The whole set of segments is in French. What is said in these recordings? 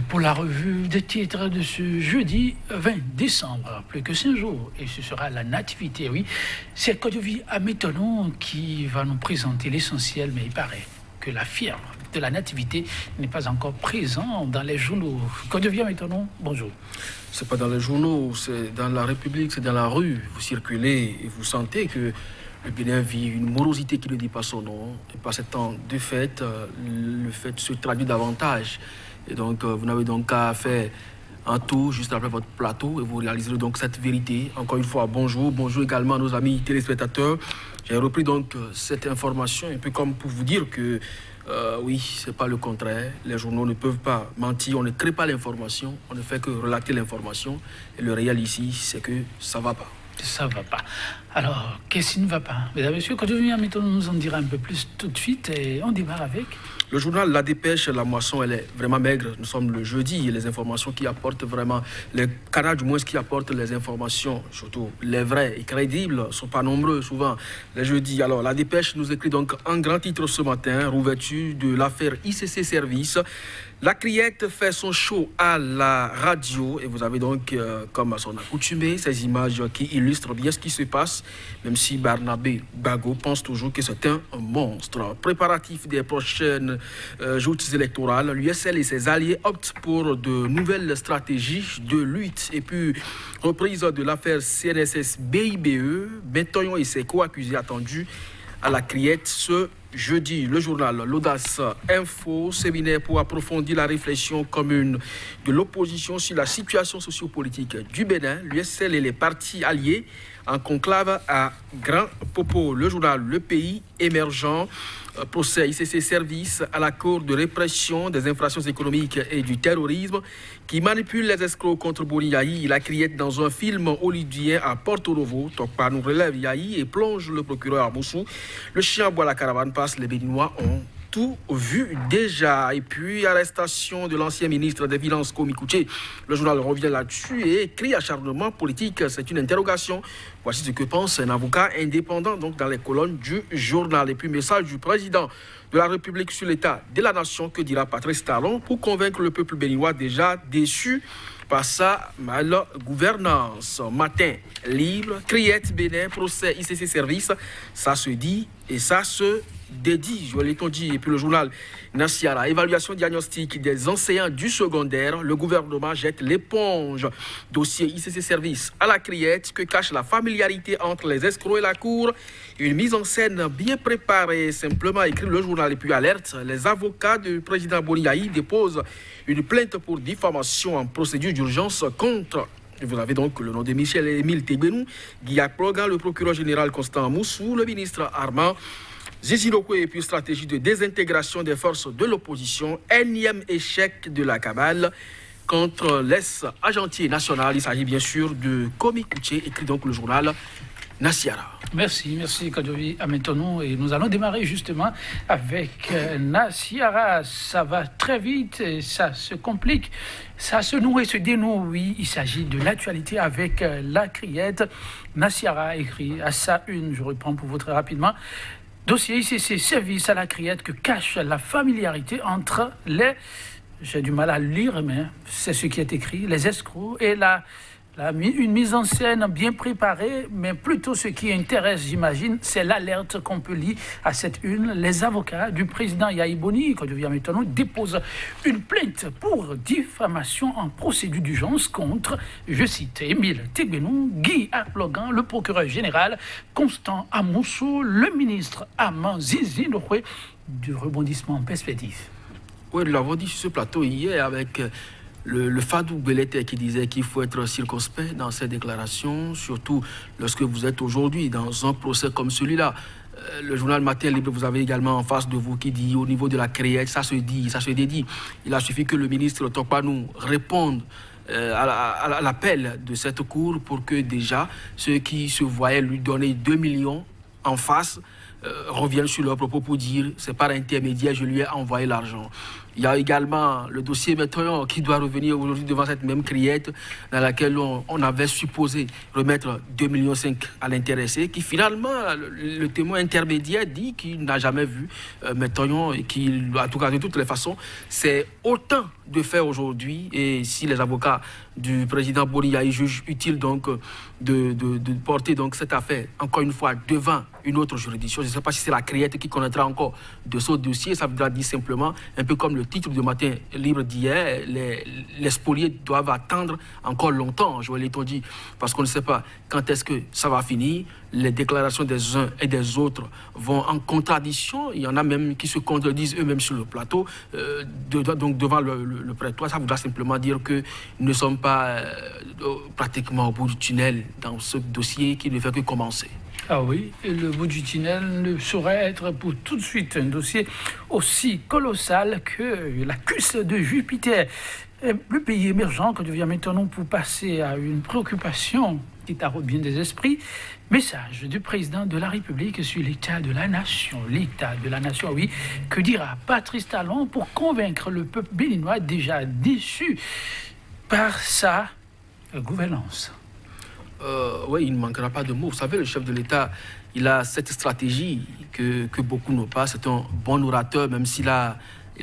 pour la revue des titres de ce jeudi 20 décembre. Plus que 5 jours et ce sera la nativité, oui. C'est Kodjovi Ametonon qui va nous présenter l'essentiel, mais il paraît que la fièvre de la nativité n'est pas encore présente dans les journaux. Kodjovi Ametonon, bonjour. C'est pas dans les journaux, c'est dans la République, c'est dans la rue. Vous circulez et vous sentez que le Bénin vit une morosité qui ne dit pas son nom. Et par ce temps de fête, le fait se traduit davantage. Et donc, vous n'avez donc qu'à faire un tour juste après votre plateau et vous réaliserez donc cette vérité. Encore une fois, bonjour. Bonjour également à nos amis téléspectateurs. J'ai repris donc cette information un peu comme pour vous dire que oui, c'est pas le contraire. Les journaux ne peuvent pas mentir. On ne crée pas l'information. On ne fait que relater l'information. Et le réel ici, c'est que ça va pas. Ça va pas. Alors, qu'est-ce qui ne va pas? Mesdames et messieurs, Kodjovi Ametonon nous en dira un peu plus tout de suite et on démarre avec... Le journal La Dépêche, la moisson, elle est vraiment maigre. Nous sommes le jeudi et les informations qui apportent vraiment, les canaux du moins qui apportent les informations, surtout les vraies et crédibles, ne sont pas nombreux souvent les jeudis. Alors La Dépêche nous écrit donc un grand titre ce matin, rouverture de l'affaire ICC Service. La criette fait son show à la radio et vous avez donc, comme à son accoutumé, ces images qui illustrent bien ce qui se passe, même si Barnabé Bago pense toujours que c'est un monstre. Préparatif des prochaines joutes électorales, l'USL et ses alliés optent pour de nouvelles stratégies de lutte. Et puis, reprise de l'affaire CNSS-BIBE, Bentoyon et ses co-accusés attendus à la criette ce jeudi. Le journal L'Audace Info, séminaire pour approfondir la réflexion commune de l'opposition sur la situation sociopolitique du Bénin, l'USL et les partis alliés en conclave à Grand Popo. Le journal Le Pays émergent, procès ICC Service à la Cour de répression des infractions économiques et du terrorisme qui manipule les escrocs contre Boni Yahi. La criette dans un film hollywoodien à Porto Novo. Tokpa nous relève Yahi et plonge le procureur à Moussou. Le chien boit la caravane passe, les Béninois ont tout vu déjà. Et puis, arrestation de l'ancien ministre des Finances, Komi Kouché. Le journal revient là-dessus et écrit acharnement politique. C'est une interrogation. Voici ce que pense un avocat indépendant donc dans les colonnes du journal. Et puis, message du président de la République sur l'état de la nation. Que dira Patrice Talon pour convaincre le peuple béninois déjà déçu par sa mal-gouvernance. Matin libre, criette Bénin, procès ICC Service. Ça se dit et ça se dédie, je l'ai dit. Et puis le journal Nassiara, évaluation diagnostique des enseignants du secondaire. Le gouvernement jette l'éponge. Dossier ICC Service à la criette. Que cache la familiarité entre les escrocs et la cour? Une mise en scène bien préparée, simplement écrit le journal. Et puis alerte, les avocats du président Boni Yahi déposent une plainte pour diffamation en procédure d'urgence contre... Vous avez donc le nom de Michel-Émile Tebbenou, Guy Plogan, le procureur général Constant Moussou, le ministre Armand Zizinoko et puis stratégie de désintégration des forces de l'opposition. Énième échec de la cabale contre l'ex-agentier national. Il s'agit bien sûr de Komi Kouché, écrit donc le journal Nassiara. Merci Kodjovi Ametonon. Et nous allons démarrer justement avec Nassiara. Ça va très vite, et ça se complique, ça se noue et se dénoue. Oui, il s'agit de l'actualité avec la criette. Nassiara écrit à sa une, je reprends pour vous très rapidement. Dossier ICC Service à la criette que cache la familiarité entre les... J'ai du mal à lire, mais c'est ce qui est écrit. Les escrocs et une mise en scène bien préparée, mais plutôt ce qui intéresse, j'imagine, c'est l'alerte qu'on peut lire à cette une. Les avocats du président Yahi Boni, Kodjovi Ametonon, déposent une plainte pour diffamation en procédure d'urgence contre, je cite, Émile Tebbenou, Guy Plogan, le procureur général, Constant Amoussou, le ministre Armand Zizinoko, du rebondissement en perspective. Oui, nous l'avons dit sur ce plateau hier avec... Le Fadou Belete qui disait qu'il faut être circonspect dans ses déclarations, surtout lorsque vous êtes aujourd'hui dans un procès comme celui-là. Le journal Matin Libre, vous avez également en face de vous qui dit au niveau de la criette, ça se dit, ça se dédie. Il a suffi que le ministre Tokpa nous réponde à l'appel de cette cour pour que déjà ceux qui se voyaient lui donner 2 millions en face reviennent sur leurs propos pour dire c'est par intermédiaire je lui ai envoyé l'argent. Il y a également le dossier Métoyon qui doit revenir aujourd'hui devant cette même criette dans laquelle on avait supposé remettre 2,5 millions à l'intéressé, qui finalement, le témoin intermédiaire dit qu'il n'a jamais vu Métoyon et qu'il, en tout cas de toutes les façons, c'est autant de faire aujourd'hui. Et si les avocats du président Boriaï jugent utile donc de porter donc cette affaire encore une fois devant une autre juridiction, je ne sais pas si c'est la criette qui connaîtra encore de ce dossier. Ça voudra dire simplement, un peu comme le titre du matin libre d'hier, les spoliés doivent attendre encore longtemps, Joël Eton dit, parce qu'on ne sait pas quand est-ce que ça va finir. Les déclarations des uns et des autres vont en contradiction. Il y en a même qui se contredisent eux-mêmes sur le plateau, donc devant le prétoire. Ça voudra simplement dire que nous ne sommes pas pratiquement au bout du tunnel dans ce dossier qui ne fait que commencer. Ah oui, et le bout du tunnel ne saurait être pour tout de suite un dossier aussi colossal que la cuisse de Jupiter. Le pays émergent que devient maintenant pour passer à une préoccupation qui taraude bien des esprits. Message du président de la République sur l'état de la nation. L'état de la nation, oui. Que dira Patrice Talon pour convaincre le peuple béninois déjà déçu par sa gouvernance? Oui, il ne manquera pas de mots. Vous savez, le chef de l'État, il a cette stratégie que beaucoup n'ont pas. C'est un bon orateur, même s'il a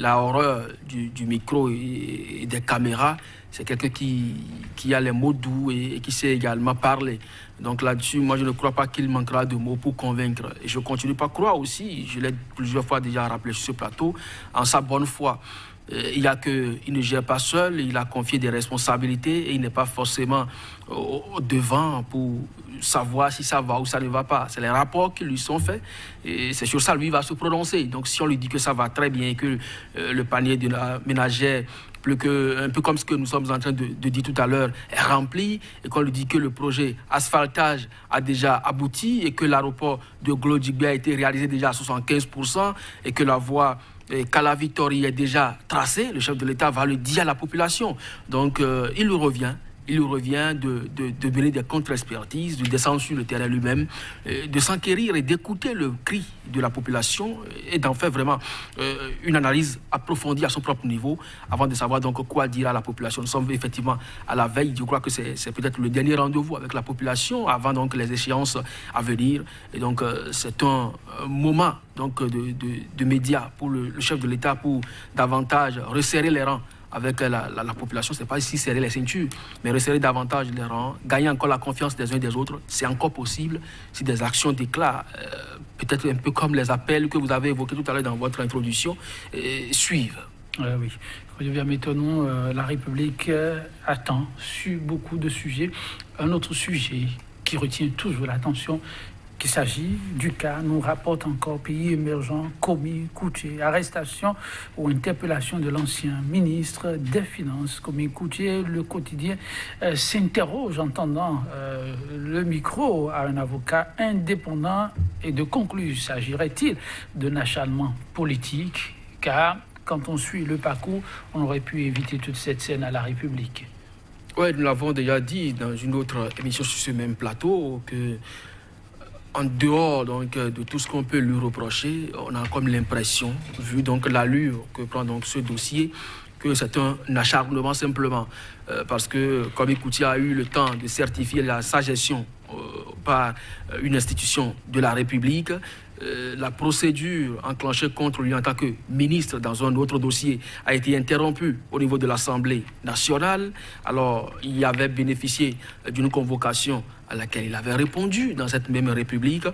horreur du micro et des caméras. C'est quelqu'un qui a les mots doux et qui sait également parler. Donc là-dessus, moi, je ne crois pas qu'il manquera de mots pour convaincre. Et je continue pas à croire aussi, je l'ai plusieurs fois déjà rappelé sur ce plateau, en sa bonne foi. Il y a qu'il ne gère pas seul, il a confié des responsabilités et il n'est pas forcément au devant pour savoir si ça va ou ça ne va pas. C'est les rapports qui lui sont faits et c'est sur ça lui va se prononcer. Donc si on lui dit que ça va très bien et que le panier de la ménagère, un peu comme ce que nous sommes en train de dire tout à l'heure, est rempli et qu'on lui dit que le projet asphaltage a déjà abouti et que l'aéroport de Glodjigbe a été réalisé déjà à 75% et que la voie Cala Victory est déjà tracée, le chef de l'État va le dire à la population. Donc il lui revient de mener des contre-expertises, de descendre sur le terrain lui-même, de s'enquérir et d'écouter le cri de la population et d'en faire vraiment une analyse approfondie à son propre niveau avant de savoir donc quoi dire à la population. Nous sommes effectivement à la veille, je crois que c'est peut-être le dernier rendez-vous avec la population avant donc les échéances à venir. Et donc c'est un moment donc de médias pour le chef de l'État pour davantage resserrer les rangs avec la population. Ce n'est pas ici serrer les ceintures, mais resserrer davantage les rangs, gagner encore la confiance des uns et des autres. C'est encore possible si des actions d'éclat, peut-être un peu comme les appels que vous avez évoqués tout à l'heure dans votre introduction, suivent. Oui, Olivier Métonon, la République attend sur beaucoup de sujets. Un autre sujet qui retient toujours l'attention, qu'il s'agit du cas, nous rapporte encore pays émergent, commis, Koutié, arrestation ou interpellation de l'ancien ministre des Finances, commis Koutié. Le quotidien s'interroge en tendant le micro à un avocat indépendant et de conclure, s'agirait-il d'un acharnement politique, car quand on suit le parcours, on aurait pu éviter toute cette scène à la République. Oui, nous l'avons déjà dit dans une autre émission sur ce même plateau que en dehors donc, de tout ce qu'on peut lui reprocher, on a comme l'impression, vu donc l'allure que prend donc ce dossier, que c'est un acharnement simplement. Parce que comme Koutié a eu le temps de certifier sa gestion par une institution de la République, la procédure enclenchée contre lui en tant que ministre dans un autre dossier a été interrompue au niveau de l'Assemblée nationale. Alors, il avait bénéficié d'une convocation à laquelle il avait répondu dans cette même République.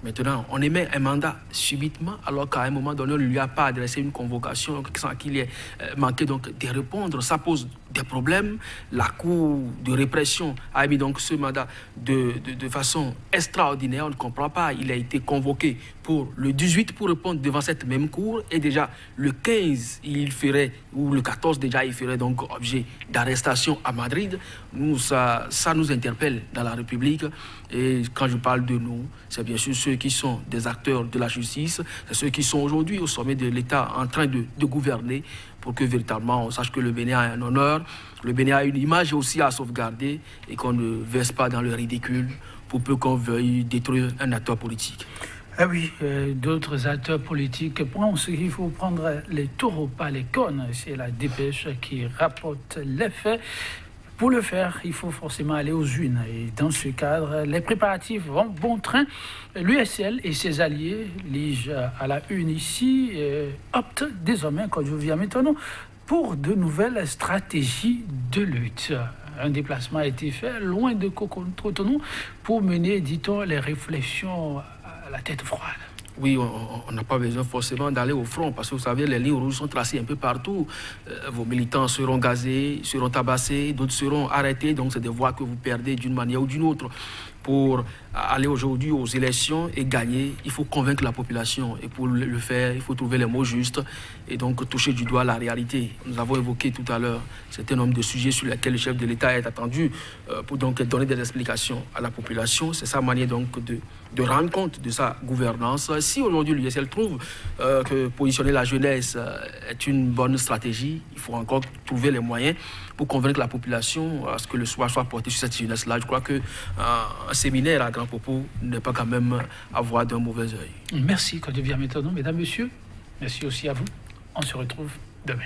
Maintenant, on émet un mandat subitement, alors qu'à un moment donné, on ne lui a pas adressé une convocation sans qu'il ait manqué donc de répondre. Ça pose des problèmes. La Cour de répression a mis donc ce mandat de façon extraordinaire. On ne comprend pas. Il a été convoqué pour le 18 pour répondre devant cette même Cour. Et déjà, le 15, ou le 14 déjà, il ferait donc objet d'arrestation à Madrid. Nous, ça nous interpelle dans la République. Et quand je parle de nous, c'est bien sûr ceux qui sont des acteurs de la justice, c'est ceux qui sont aujourd'hui au sommet de l'État en train de gouverner pour que véritablement on sache que le Bénin a un honneur, le Bénin a une image aussi à sauvegarder et qu'on ne verse pas dans le ridicule pour peu qu'on veuille détruire un acteur politique. Ah oui, d'autres acteurs politiques pensent qu'il faut prendre les taureaux par les cornes. C'est la dépêche qui rapporte les faits. Pour le faire, il faut forcément aller aux urnes. Et dans ce cadre, les préparatifs vont bon train. L'USL et ses alliés, lige à la une ici, optent désormais, comme je viens maintenant, pour de nouvelles stratégies de lutte. Un déplacement a été fait loin de Cotonou pour mener, dit-on, les réflexions à la tête froide. Oui, on n'a pas besoin forcément d'aller au front parce que vous savez, les lignes rouges sont tracées un peu partout. Vos militants seront gazés, seront tabassés, d'autres seront arrêtés. Donc, c'est des voix que vous perdez d'une manière ou d'une autre. Pour aller aujourd'hui aux élections et gagner, il faut convaincre la population. Et pour le faire, il faut trouver les mots justes et donc toucher du doigt la réalité. Nous avons évoqué tout à l'heure un certain nombre de sujets sur lesquels le chef de l'État est attendu pour donc donner des explications à la population. C'est sa manière donc de rendre compte de sa gouvernance. Si aujourd'hui l'USL trouve que positionner la jeunesse est une bonne stratégie, il faut encore trouver les moyens pour convaincre la population à ce que le soir soit porté sur cette jeunesse-là. Je crois qu'un séminaire à grand propos n'est pas quand même à voir d'un mauvais œil. Merci, quand je viens maintenant, mesdames, messieurs. Merci aussi à vous. On se retrouve demain.